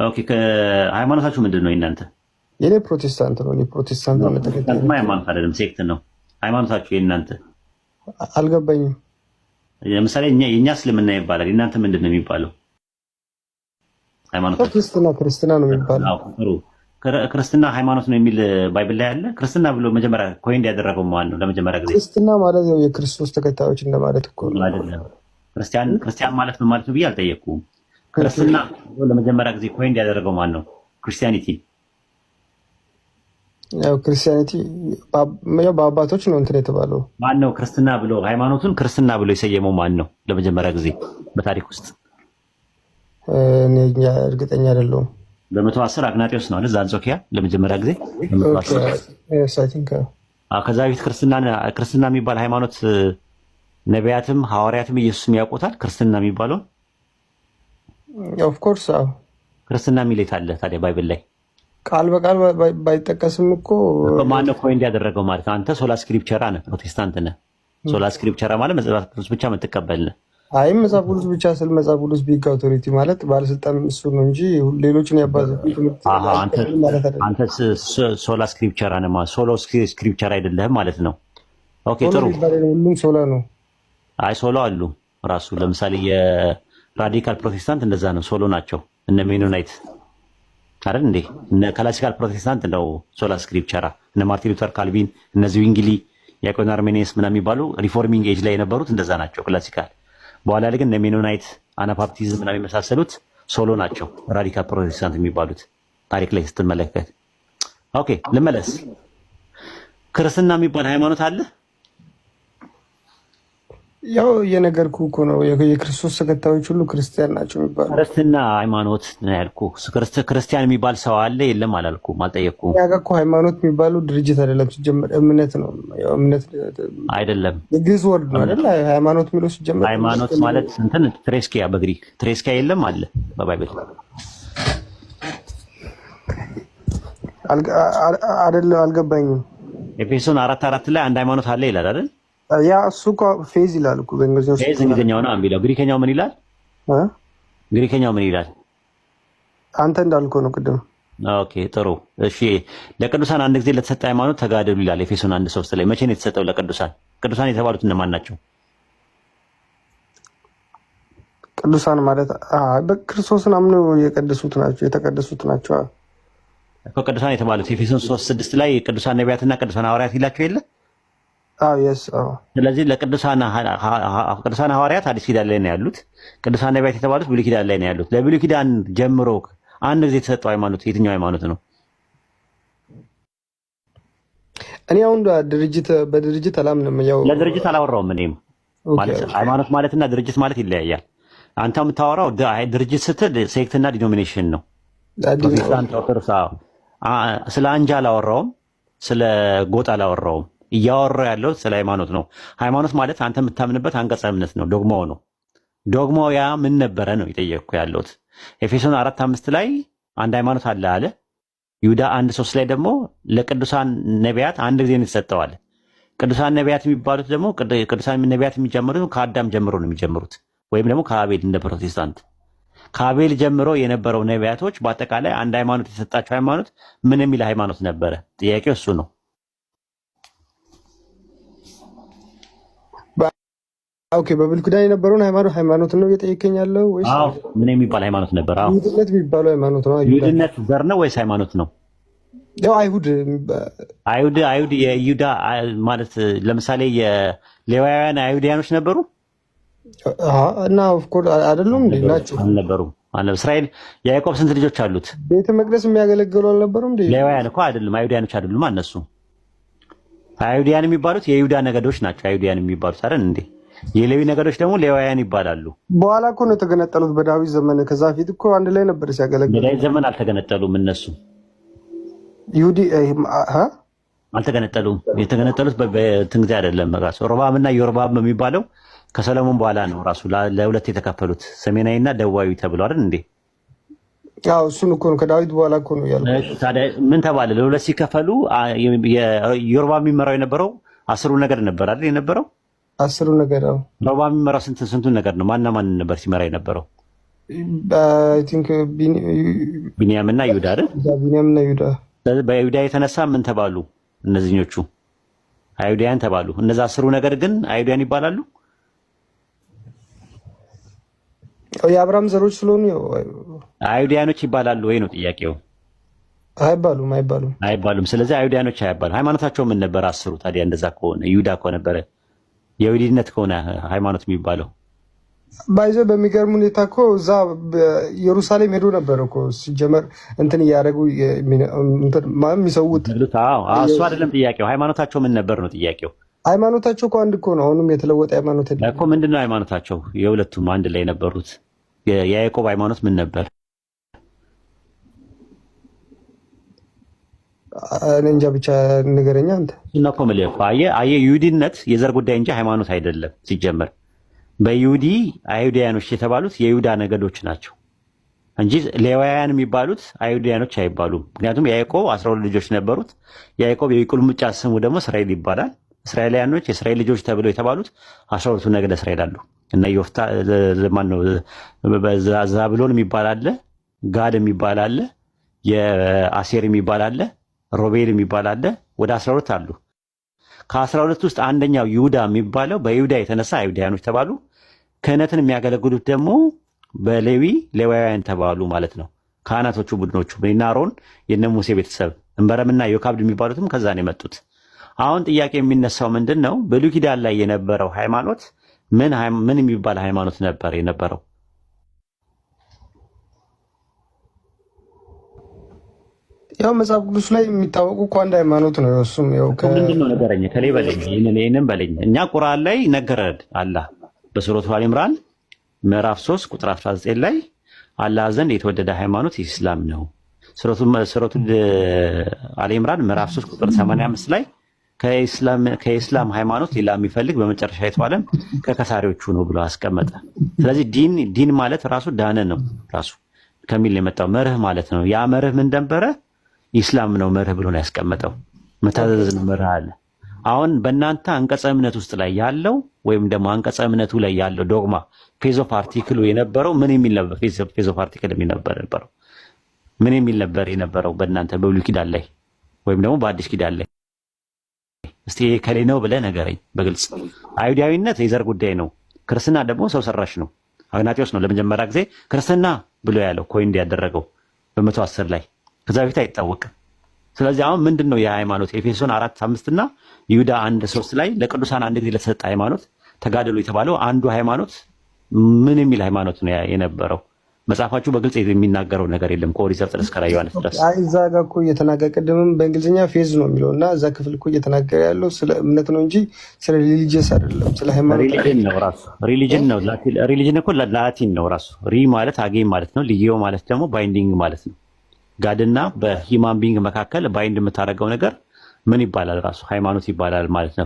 ኦኬ ሃይማኖታችሁ ምንድን ነው እናንተ? የኔ ፕሮቴስታንት ነው። እኔ ፕሮቴስታንት ነው ተከታይ ነው። ሃይማኖት አይደለም ሴክት ነው ሃይማኖታችሁ የእናንተ። አልገባኝም። ለምሳሌ የኛ እስልምና ይባላል እናንተ ምንድን ነው የሚባለው? ሃይማኖት ክርስትና ነው የሚባለው። አዎ ጥሩ። ክርስትና ሃይማኖት ነው የሚል ባይብል ላይ አለ። ክርስትና ብሎ መጀመሪያ ኮይን ያደረገው ማን ነው? ለመጀመሪያ ጊዜ ክርስትና ማለት ነው የክርስቶስ ተከታዮች እንደማለት እኮ ነው። አይደለም። ክርስቲያን ማለት ምን ማለት ነው ብዬ አልጠየቅኩም። ክርስትና ብሎ ለመጀመሪያ ጊዜ ኮይን ያደረገው ማን ነው? ክርስቲያኒቲ ያው ክርስቲያኒቲ በአባቶች ነው እንትን የተባለው። ማን ነው ክርስትና ብሎ ሃይማኖቱን ክርስትና ብሎ የሰየመው ማን ነው ለመጀመሪያ ጊዜ በታሪክ ውስጥ? እኔ እርግጠኛ አይደለሁም። በ110 አግናጢዮስ ነው አይደል? አንጾኪያ ለመጀመሪያ ጊዜ ከዛ በፊት ክርስትና የሚባል ሃይማኖት ነቢያትም ሐዋርያትም ኢየሱስም ያውቁታል። ክርስትና የሚባለው ኦፍ ኮርስ አዎ። ክርስትና የሚል አለ ታዲያ ባይብል ላይ ቃል በቃል ባይጠቀስም እኮ ማነው ኮይን ያደረገው ማለት አንተ ሶላ ስክሪፕቸራ ነህ፣ ፕሮቴስታንት ነህ። ሶላ ስክሪፕቸራ ማለት መጽሐፍ ቅዱስ ብቻ የምትቀበል ነህ። አይ መጽሐፍ ቅዱስ ብቻ ስል መጽሐፍ ቅዱስ ቢግ አውቶሪቲ ማለት ባለስልጣን እሱ ነው እንጂ ሌሎችን ያባዘው ትምህርት አንተ ሶላ ስክሪፕቸራ ነህ ማለት ሶሎ ስክሪፕቸራ አይደለህም ማለት ነው። ኦኬ ጥሩ። ሁሉም ሶላ ነው። አይ ሶሎ አሉ ራሱ ለምሳሌ የራዲካል ፕሮቴስታንት እንደዛ ነው፣ ሶሎ ናቸው። እነ ሜኖናይት አይደል እንዴ? እነ ክላሲካል ፕሮቴስታንት ነው ሶላ ስክሪፕቸራ። እነ ማርቲን ሉተር ካልቪን፣ እነ ዝዊንግሊ፣ ያዕቆብ አርሜኒየስ ምናምን የሚባሉ ሪፎርሚንግ ኤጅ ላይ የነበሩት እንደዛ ናቸው ክላሲካል። በኋላ ላይ ግን እነ ሜኖናይት፣ አናባፕቲዝም ምናምን የመሳሰሉት ሶሎ ናቸው ራዲካል ፕሮቴስታንት የሚባሉት ታሪክ ላይ ስትመለከት። ኦኬ ልመለስ። ክርስትና የሚባል ሃይማኖት አለ? ያው የነገርኩህ እኮ ነው የክርስቶስ ተከታዮች ሁሉ ክርስቲያን ናቸው የሚባለው። ክርስትና ሃይማኖት ነው ያልኩህ። ክርስቲያን የሚባል ሰው አለ የለም አላልኩም፣ አልጠየቅኩም። ያ እኮ ሃይማኖት የሚባለው ድርጅት አይደለም ሲጀመር እምነት ነው። ያው እምነት አይደለም የግዕዝ ወርድ ነው አይደል? ሃይማኖት የሚለው ሲጀመር ሃይማኖት ማለት እንትን ትሬስኪያ በግሪክ ትሬስኪያ የለም አለ በባይብል አይደል? አልገባኝም። ኤፌሶን 4:4 ላይ አንድ ሃይማኖት አለ ይላል አይደል? ያ እሱ እኮ ፌዝ ይላል እኮ በእንግሊዝኛው። ፌዝ እንግሊዝኛው ነው የሚለው። ግሪከኛው ምን ይላል? ግሪከኛው ምን ይላል? አንተ እንዳልከው ነው ቅድም። ኦኬ ጥሩ እሺ። ለቅዱሳን አንድ ጊዜ ለተሰጠ ሃይማኖት ተጋደሉ ይላል ኤፌሶን 1:3 ላይ። መቼ ነው የተሰጠው ለቅዱሳን? ቅዱሳን የተባሉት እነማን ናቸው? ቅዱሳን ማለት በክርስቶስን አምነው የቀደሱት ናቸው፣ የተቀደሱት ናቸው እኮ ቅዱሳን የተባሉት ኤፌሶን 3:6 ላይ ቅዱሳን ነቢያትና ቅዱሳን ሐዋርያት ይላቸው የለ? ስለዚህ ለቅዱሳን ሐዋርያት አዲስ ኪዳን ላይ ነው ያሉት። ቅዱሳን ነቢያት የተባሉት ብሉይ ኪዳን ላይ ነው ያሉት። ለብሉይ ኪዳን ጀምሮ አንድ ጊዜ የተሰጠው ሃይማኖት የትኛው ሃይማኖት ነው? እኔ አሁን በድርጅት አላምንም። ያው ለድርጅት አላወራውም። እኔም ማለት ሃይማኖት ማለትና ድርጅት ማለት ይለያያል። አንተ የምታወራው ድርጅት ስትል ሴክትና ዲኖሚኔሽን ነው። ፕሮቴስታንት፣ ኦርቶዶክስ። ስለ አንጃ አላወራውም፣ ስለ ጎጥ አላወራውም። እያወራው ያለው ስለ ሃይማኖት ነው። ሃይማኖት ማለት አንተ የምታምንበት አንቀጸ እምነት ነው፣ ዶግማው ነው። ዶግማው ያ ምን ነበረ ነው የጠየቅኩ ያለሁት። ኤፌሶን 4:5 ላይ አንድ ሃይማኖት አለ አለ። ይሁዳ 1:3 ላይ ደግሞ ለቅዱሳን ነቢያት አንድ ጊዜ ነው የተሰጠዋል። ቅዱሳን ነቢያት የሚባሉት ደግሞ ቅዱሳን ነቢያት የሚጀምሩት ከአዳም ጀምሮ ነው የሚጀምሩት፣ ወይም ደግሞ ከአቤል እንደ ፕሮቴስታንት ከአቤል ጀምሮ የነበረው ነቢያቶች በአጠቃላይ አንድ ሃይማኖት የሰጣቸው ሃይማኖት ምን የሚል ሃይማኖት ነበረ? ጥያቄው እሱ ነው። ኦኬ በብሉይ ኪዳን የነበረውን ሃይማኖት ነው እየጠየቀኝ ያለው ወይስ? አዎ ምን የሚባል ሃይማኖት ነበር? አዎ ይሁድነት የሚባለው ሃይማኖት ነው። ይሁድነት ዘር ነው ወይስ ሃይማኖት ነው? ያው አይሁድ የይሁዳ ማለት ለምሳሌ የሌዋውያን አይሁዳኖች ነበሩ እና ኦፍ ኮርስ አይደሉም እንዴ? ናቸው አልነበሩም? እስራኤል ያዕቆብ ስንት ልጆች አሉት? ቤተ መቅደስ የሚያገለግሉ አልነበሩም እንዴ? ሌዋውያን እኮ አይደሉም፣ አይሁዳኖች አይደሉም እነሱ። አይሁዳን የሚባሉት የይሁዳ ነገዶች ናቸው። አይሁዳን የሚባሉት አይደል እንዴ? የሌዊ ነገዶች ደግሞ ሌዋውያን ይባላሉ። በኋላ እኮ ነው የተገነጠሉት በዳዊት ዘመን። ከዛ ፊት እኮ አንድ ላይ ነበር ሲያገለግሉ። በዳዊት ዘመን አልተገነጠሉም እነሱ። ይሁዲ አልተገነጠሉም። የተገነጠሉት በእንትን ጊዜ አይደለም። ራሱ ሮብዓም እና ኢዮርብዓም የሚባለው ከሰለሞን በኋላ ነው ራሱ ለሁለት የተከፈሉት ሰሜናዊና ደቡባዊ ተብሎ አይደል እንዴ? አዎ እሱን እኮ ነው ከዳዊት በኋላ እኮ ነው ያለው። ታዲያ ምን ተባለ? ለሁለት ሲከፈሉ ኢዮርብዓም የሚመራው የነበረው 10 ነገድ ነበር አይደል የነበረው? 10 ነገድ። አዎ ሮብዓም የሚመራው ስንቱን ነገር ነው? ማና ማን ነበር ሲመራ የነበረው? አይ ቲንክ ቢንያምና ይሁዳ አይደል? ቢንያምና ይሁዳ። በይሁዳ የተነሳ ምን ተባሉ? እነዚህኞቹ አይሁዳውያን ተባሉ። እነዛ 10 ነገር ግን አይሁዳውያን ይባላሉ። የአብርሃም ዘሮች ስለሆኑ አይሁዳውያኖች ይባላሉ ወይ ነው ጥያቄው? አይባሉም። ስለዚህ አይሁዳውያኖች አይባሉ። ሃይማኖታቸው ምን ነበር 10? ታዲያ እንደዛ ከሆነ ይሁዳ ከነበረ የይሁዲነት ከሆነ ሃይማኖት የሚባለው ባይዘው በሚገርም ሁኔታ እኮ እዛ ኢየሩሳሌም ሄዶ ነበር እኮ ሲጀመር እንትን እያደረጉ የሚሰውት። እሱ አይደለም ጥያቄው። ሃይማኖታቸው ምን ነበር ነው ጥያቄው። ሃይማኖታቸው እኮ አንድ እኮ ነው። አሁንም የተለወጠ ሃይማኖት እኮ ምንድን ነው ሃይማኖታቸው? የሁለቱም አንድ ላይ የነበሩት የያዕቆብ ሃይማኖት ምን ነበር? እኔ እንጃ ብቻ ንገረኛ አንተ። እና እኮ መልኩ አየህ ይሁዲነት የዘር ጉዳይ እንጂ ሃይማኖት አይደለም ሲጀመር። በይሁዲ አይሁዳውያኖች የተባሉት የይሁዳ ነገዶች ናቸው እንጂ ሌዋውያን የሚባሉት አይሁዳውያኖች አይባሉም። ምክንያቱም ያዕቆብ 12 ልጆች ነበሩት። ያዕቆብ የቁልምጫ ስሙ ደግሞ እስራኤል ይባላል። እስራኤላውያኖች የእስራኤል ልጆች ተብለው የተባሉት 12ቱ ነገደ እስራኤል አሉ እና ዮፍታ ማነው ዛብሎን የሚባል አለ፣ ጋድ የሚባል አለ፣ የአሴር የሚባል አለ፣ ሮቤል የሚባል አለ። ወደ 12 አሉ። ከ12 ውስጥ አንደኛው ይሁዳ የሚባለው በይሁዳ የተነሳ አይሁዳውያኖች ተባሉ። ክህነትን የሚያገለግሉት ደግሞ በሌዊ ሌዋውያን ተባሉ ማለት ነው። ካህናቶቹ ቡድኖቹ የነ አሮን የነ ሙሴ ቤተሰብ እንበረምና ዮካብድ የሚባሉትም ከዛ ነው የመጡት። አሁን ጥያቄ የሚነሳው ምንድን ነው? በብሉይ ኪዳን ላይ የነበረው ሃይማኖት ምን የሚባል ሃይማኖት ነበር የነበረው? ያው መጽሐፍ ቅዱስ ላይ የሚታወቁ እኮ አንድ ሃይማኖት ነው። እሱም ያው ምንድን ነው ነገረኝ። ከሌ በለኝ ይሄንን በለኝ። እኛ ቁርአን ላይ ነገረን አላህ በሱረቱ አሊ ኢምራን ምዕራፍ 3 ቁጥር 19 ላይ አላህ ዘንድ የተወደደ ሃይማኖት ኢስላም ነው። ሱረቱ አሊ ኢምራን ምዕራፍ 3 ቁጥር 85 ላይ ከኢስላም ሃይማኖት ሌላ የሚፈልግ በመጨረሻይቱ ዓለም ከከሳሪዎቹ ነው ብሎ አስቀመጠ። ስለዚህ ዲን ማለት ራሱ ዳነ ነው ራሱ ከሚል የመጣው መርህ ማለት ነው። ያ መርህ ምን ነበረ? ኢስላም ነው መርህ ብሎ ነው ያስቀመጠው። መታዘዝ ነው መርህ አለ። አሁን በእናንተ አንቀጸ እምነት ውስጥ ላይ ያለው ወይም ደግሞ አንቀጸ እምነቱ ላይ ያለው ዶግማ ፌዝ ኦፍ አርቲክሉ የነበረው ምን የሚል ነበር? ፌዝ ኦፍ አርቲክል የነበረው ምን የሚል ነበር የነበረው በእናንተ በብሉይ ኪዳን ላይ ወይም ደግሞ በአዲስ ኪዳን ላይ? እስቲ ከሌ ነው ብለህ ነገረኝ በግልጽ። አይሁዳዊነት የዘር ጉዳይ ነው። ክርስትና ደግሞ ሰው ሰራሽ ነው። አግናጢዎስ ነው ለመጀመሪያ ጊዜ ክርስትና ብሎ ያለው ኮይን ያደረገው በ110 ላይ። ከዛ በፊት አይታወቅም። ስለዚህ አሁን ምንድነው የሃይማኖት? ኤፌሶን 4:5 እና ይሁዳ 1:3 ላይ ለቅዱሳን አንድ ጊዜ ለተሰጠ ሃይማኖት ተጋደሉ የተባለው አንዱ ሃይማኖት ምን የሚል ሃይማኖት ነው የነበረው? መጽሐፋችሁ በግልጽ የሚናገረው ነገር የለም። ከኦሪት ዘፍጥረት እስከ ራዕየ ዮሐንስ ድረስ እዛ ጋር እኮ እየተናገረ ቅድምም በእንግሊዝኛ ፌዝ ነው የሚለውና እዛ ክፍል እኮ እየተናገረ ያለው ስለ እምነት ነው እንጂ ስለ ሪሊጂየስ አይደለም። ስለ ሃይማኖት ሪሊጅን ነው ራሱ። ሪሊጅን ነው ሪሊጅን እኮ ላቲን ነው ራሱ። ሪ ማለት አጌን ማለት ነው። ሊዮ ማለት ደግሞ ባይንዲንግ ማለት ነው። ጋድና በሂማን ቢንግ መካከል ባይንድ የምታደርገው ነገር ምን ይባላል? ራሱ ሃይማኖት ይባላል ማለት ነው።